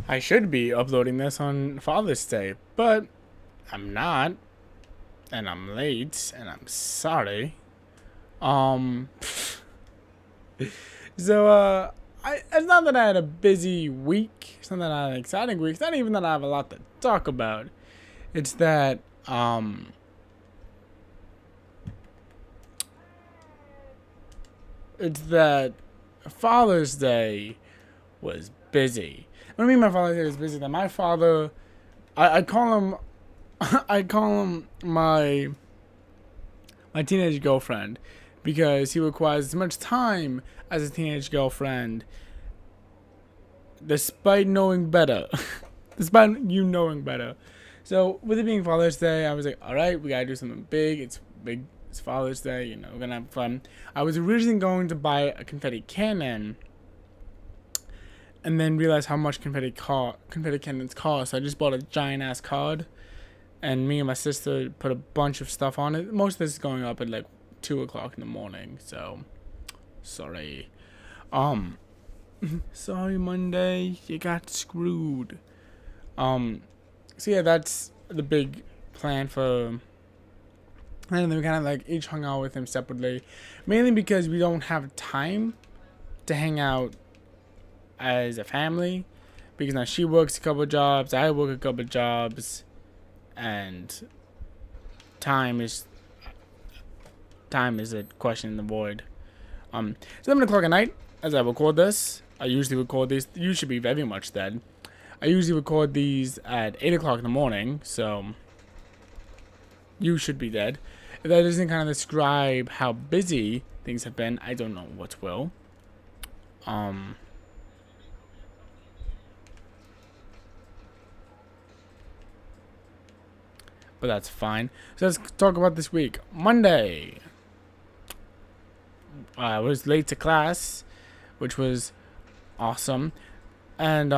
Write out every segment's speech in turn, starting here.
I should be uploading this on Father's Day, but I'm not, and I'm late, and I'm sorry. Um, so, it's not that I had a busy week. It's not that I had an exciting week. It's not even that I have a lot to talk about. It's that, it's that Father's Day was busy. What do I mean my Father's Day was busy? That my father, I call him, I call him my teenage girlfriend because he requires as much time as a teenage girlfriend despite knowing better. Despite you knowing better. So with it being Father's Day, I was like, alright, we gotta do something big. It's big. It's Father's Day, we're gonna have fun. I was originally going to buy a confetti cannon and then realized how much confetti cannons cost. So I just bought a giant ass card, and me and my sister put a bunch of stuff on it. Most of this is going up at like 2 o'clock in the morning. So sorry. Sorry, Monday, you got screwed. So yeah, that's the big plan for. And then we kind of like each hung out with him separately, mainly because we don't have time to hang out as a family, because now she works a couple of jobs, I work a couple of jobs, and time is a question in the void. It's 11 o'clock at night as I record this. I usually record these. You should be very much dead. I usually record these at 8 o'clock in the morning, so you should be dead. If that doesn't kind of describe how busy things have been, I don't know what will. But that's fine. So let's talk about this week. Monday. I was late to class, which was awesome. And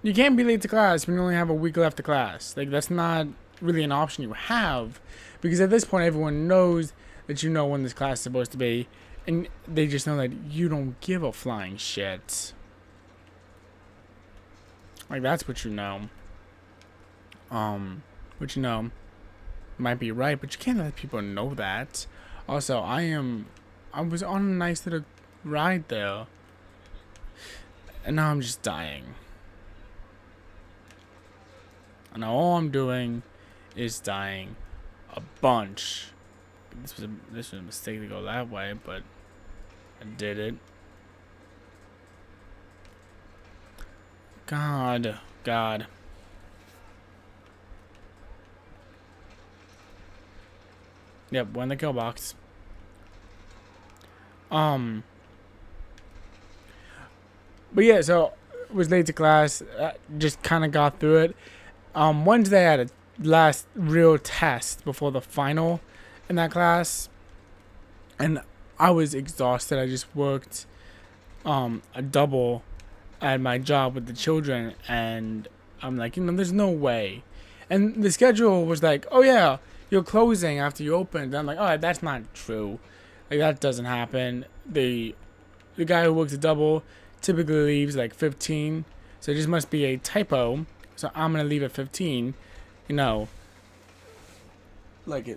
you can't be late to class when you only have a week left of class. Like, that's not really an option you have, because at this point everyone knows that you know when this class is supposed to be, and they just know that you don't give a flying shit. Like, that's what you know. Which, might be right, but you can't let people know that. Also, I was on a nice little ride there, and now I'm just dying. And now all I'm doing is dying a bunch. This was a mistake to go that way, but I did it. God. Yep, we're in the kill box. But yeah, so was late to class. Just kind of got through it. Wednesday I had a last real test before the final in that class, and I was exhausted. I just worked a double at my job with the children, and I'm like, there's no way. And the schedule was like, oh yeah, you're closing after you opened. I'm like, oh, that's not true. Like, that doesn't happen. The guy who works a double typically leaves like 15, so it just must be a typo. So I'm gonna leave at 15. That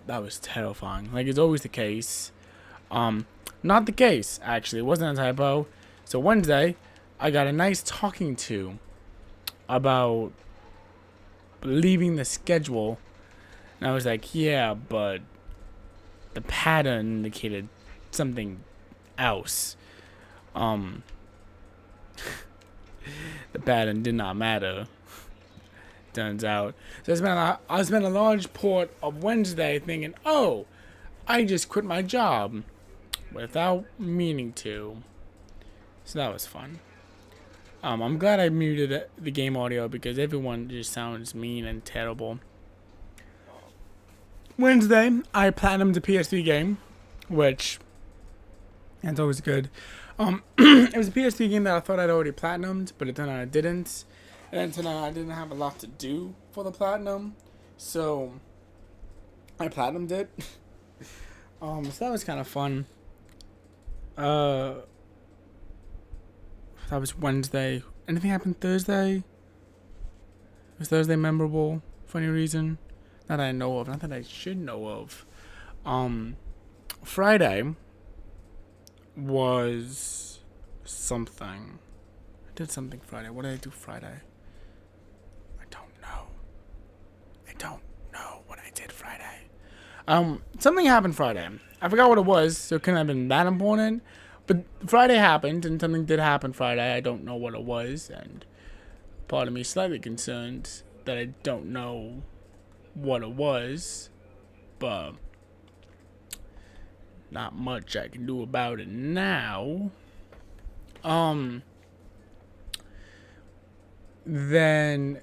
was terrifying. Like, it's always the case. Not the case, actually. It wasn't a typo. So Wednesday, I got a nice talking to about leaving the schedule. And I was like, yeah, but the pattern indicated something else. The pattern did not matter, turns out. So I spent a large part of Wednesday thinking, oh, I just quit my job without meaning to. So that was fun. I'm glad I muted the game audio because everyone just sounds mean and terrible. Wednesday, I platinumed a PS3 game, which, that's always good. It was a PS3 game that I thought I'd already platinumed, but it turned out I didn't. And then turned out I didn't have a lot to do for the platinum, so I platinumed it. So that was kind of fun. That was Wednesday. Anything happened Thursday? Was Thursday memorable for any reason? Not that I know of. Not that I should know of. Friday was something. I did something Friday. What did I do Friday? I don't know. I don't know what I did Friday. Something happened Friday. I forgot what it was, so it couldn't have been that important. But Friday happened, and something did happen Friday. I don't know what it was, and part of me is slightly concerned that I don't know what it was, but not much I can do about it now. Then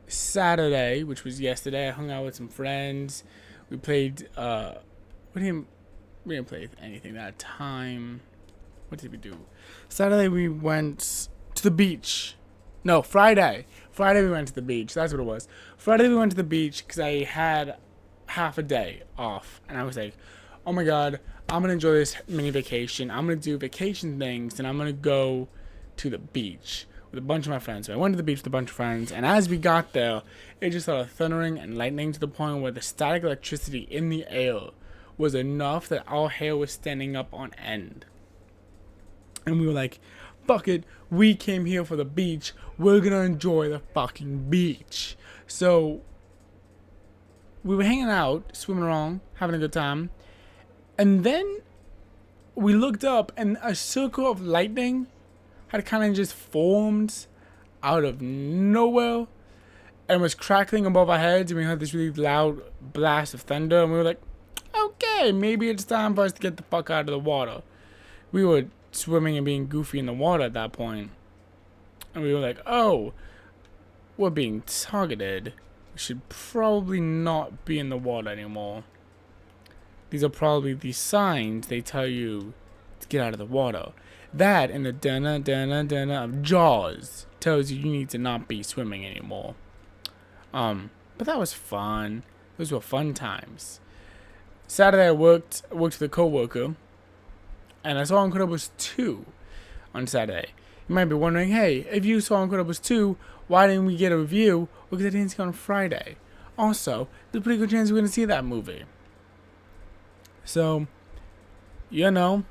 Saturday, which was yesterday, I hung out with some friends. We played, we didn't play anything that time. What did we do? Saturday we went to the beach. No, Friday. Friday we went to the beach. That's what it was. Friday we went to the beach because I had half a day off. And I was like, oh my god, I'm going to enjoy this mini vacation. I'm going to do vacation things. And I'm going to go to the beach with a bunch of my friends. So I went to the beach with a bunch of friends. And as we got there, it just started thundering and lightning to the point where the static electricity in the air was enough that our hair was standing up on end. And we were like, fuck it, we came here for the beach, we're gonna enjoy the fucking beach. So we were hanging out, swimming around, having a good time, and then we looked up and a circle of lightning had kind of just formed out of nowhere and was crackling above our heads, and we heard this really loud blast of thunder, and we were like, okay, maybe it's time for us to get the fuck out of the water. We were swimming and being goofy in the water at that point. And we were like, oh, we're being targeted. We should probably not be in the water anymore. These are probably the signs they tell you to get out of the water. That and the dana dana dana of Jaws tells you need to not be swimming anymore. But that was fun. Those were fun times. Saturday I worked with a coworker, and I saw Incredibles 2 on Saturday. You might be wondering, hey, if you saw Incredibles 2, why didn't we get a review? Well, because I didn't see it on Friday. Also, there's a pretty good chance we're going to see that movie. So, didn't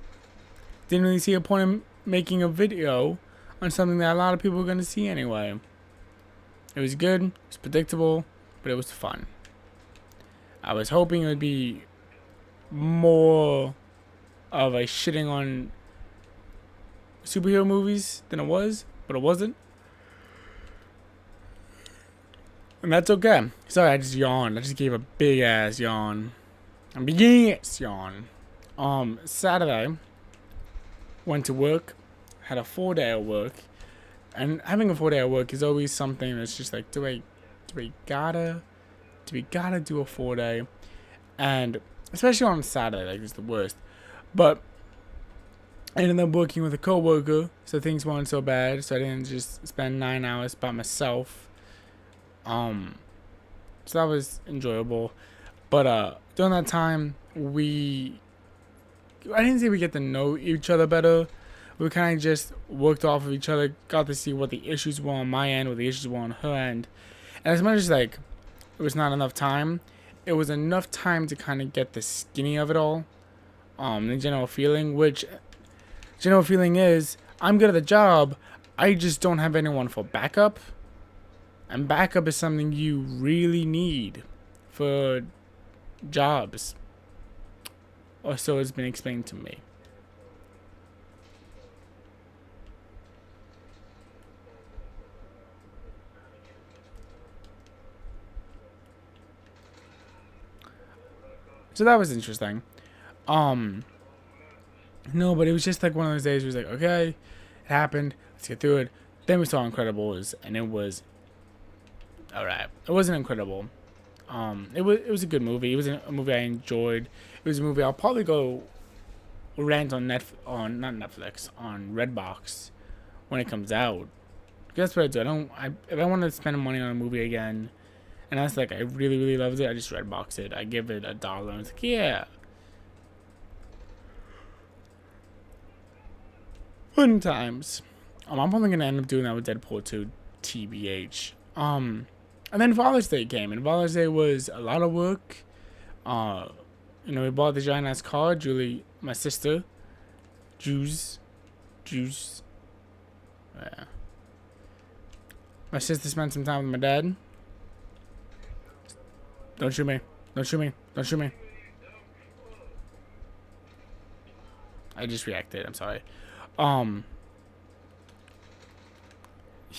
really see a point in making a video on something that a lot of people are going to see anyway. It was good, it was predictable, but it was fun. I was hoping it would be more of a shitting on superhero movies than it was, but it wasn't. And that's okay. Sorry, I just yawned. I just gave a big ass yawn. A big ass yawn. Saturday, went to work, had a 4-day at work, and having a 4-day at work is always something that's just like, do we gotta do a 4-day? And especially on Saturday, like, it's the worst. But I ended up working with a coworker, so things weren't so bad. So I didn't just spend 9 hours by myself. So that was enjoyable. But during that time, I didn't say we get to know each other better. We kind of just worked off of each other, got to see what the issues were on my end, what the issues were on her end. And as much as like it was not enough time, it was enough time to kind of get the skinny of it all. The general feeling is I'm good at the job, I just don't have anyone for backup. And backup is something you really need for jobs. Or so it's been explained to me. So that was interesting. No, but it was just like one of those days where it was like, okay, it happened, let's get through it. Then we saw Incredibles, and it was alright. It wasn't incredible. It was a good movie. It was a movie I enjoyed. It was a movie I'll probably go rent on not Netflix, on Redbox when it comes out. That's what I do. If I want to spend money on a movie again, and that's like I really, really loved it, I just Redbox it. I give it $1, and it's like, yeah. Fun times. I'm probably gonna end up doing that with Deadpool 2, TBH. And then Father's Day came, and Father's Day was a lot of work. We bought the giant ass car. Julie, my sister, Juice. Yeah. My sister spent some time with my dad. Don't shoot me. Don't shoot me. Don't shoot me. I just reacted. I'm sorry.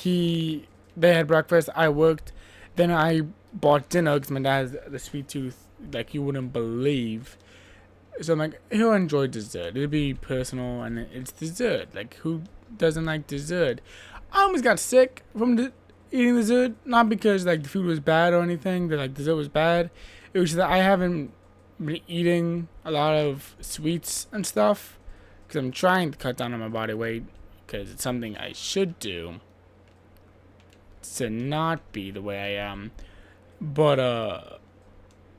They had breakfast. I worked. Then I bought dinner because my dad has the sweet tooth like you wouldn't believe. So I'm like, he'll enjoy dessert. It'll be personal and it's dessert. Like, who doesn't like dessert? I almost got sick from eating dessert. Not because like the food was bad or anything. That like dessert was bad. It was just that I haven't been eating a lot of sweets and stuff because I'm trying to cut down on my body weight because it's something I should do to not be the way I am. But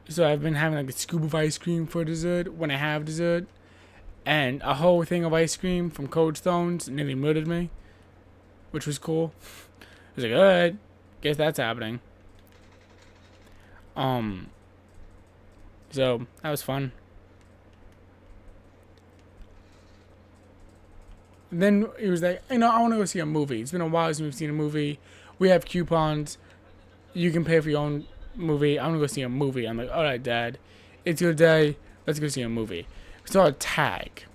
so I've been having like a scoop of ice cream for dessert when I have dessert, and a whole thing of ice cream from Cold Stones nearly murdered me, which was cool. I was like, alright, guess that's happening. So that was fun. Then he was like, I want to go see a movie. It's been a while since we've seen a movie. We have coupons. You can pay for your own movie. I'm gonna go see a movie. I'm like, alright, Dad. It's your day. Let's go see a movie. We saw a Tag.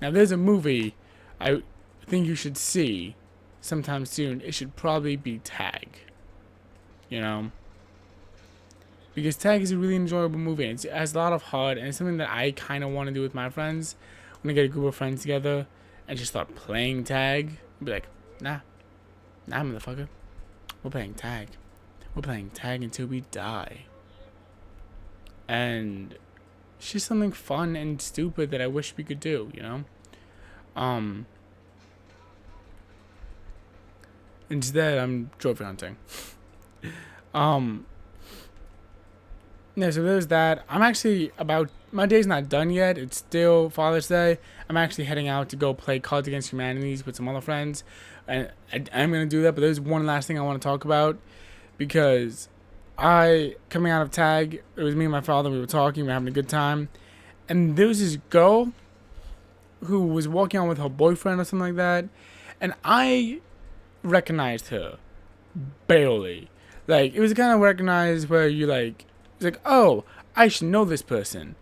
Now, there's a movie I think you should see sometime soon. It should probably be Tag. Because Tag is a really enjoyable movie. It has a lot of heart, and it's something that I kind of want to do with my friends. When I get a group of friends together and just start playing Tag. I'll be like, nah, motherfucker. We're playing Tag. We're playing Tag until we die. And it's just something fun and stupid that I wish we could do, Instead, I'm trophy hunting. Yeah, so there's that. My day's not done yet. It's still Father's Day. I'm actually heading out to go play Cards Against Humanity with some other friends. And I'm going to do that, but there's one last thing I want to talk about. Because coming out of Tag, it was me and my father, we were talking, we were having a good time. And there was this girl who was walking on with her boyfriend or something like that. And I recognized her. Barely. Like, it was kind of recognized where you it's like, oh, I should know this person.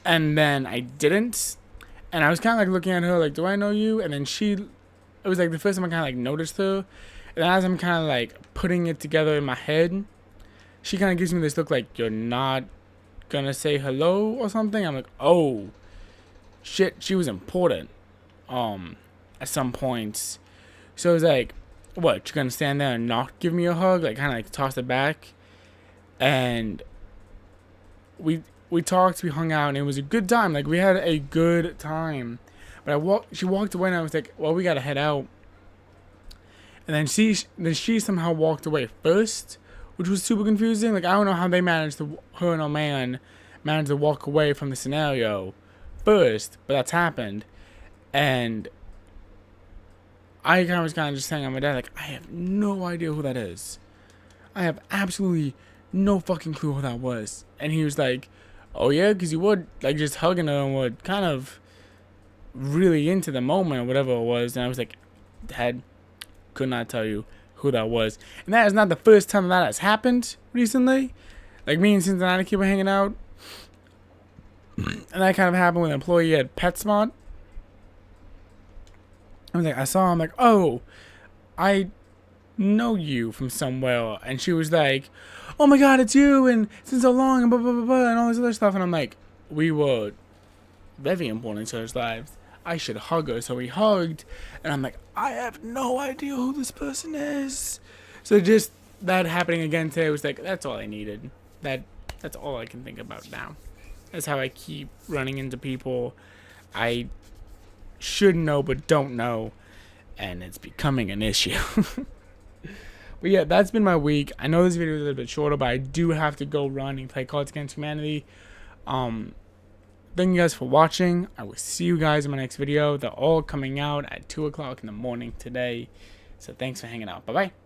And then I didn't. And I was kind of looking at her like, do I know you? And then it was like the first time I kind of noticed her. And as I'm kind of putting it together in my head, she kind of gives me this look like, you're not gonna say hello or something. I'm like, oh, shit, she was important. At some points. So it was like, what, you're gonna stand there and not give me a hug? Kind of toss it back. And we talked, we hung out, and it was a good time. We had a good time. But she walked away, and I was like, well, we gotta head out. And then she somehow walked away first, which was super confusing. I don't know how they her and her man managed to walk away from the scenario first, but that's happened. And I was kind of just saying on my dad, I have no idea who that is. I have absolutely no fucking clue who that was. And he was like, oh yeah, because you were just hugging her and were kind of really into the moment or whatever it was. And I was like, Dad, could not tell you who that was. And that is not the first time that has happened recently. Me and Cincinnati keep hanging out. And that kind of happened with an employee at PetSmart. I saw him, oh, I know you from somewhere. And she was like, oh my god, it's you, and it's been so long, and blah, blah, blah, blah, and all this other stuff. And I'm like, we were very important in each other's lives. I should hug her. So we hugged, and I'm like, I have no idea who this person is. So just that happening again today was that's all I needed. That's all I can think about now. That's how I keep running into people I should know but don't know, and it's becoming an issue. But yeah, that's been my week. I know this video is a little bit shorter, but I do have to go run and play Cards Against Humanity. thank you guys for watching. I will see you guys in my next video. They're all coming out at 2 o'clock in the morning today. So thanks for hanging out. Bye bye.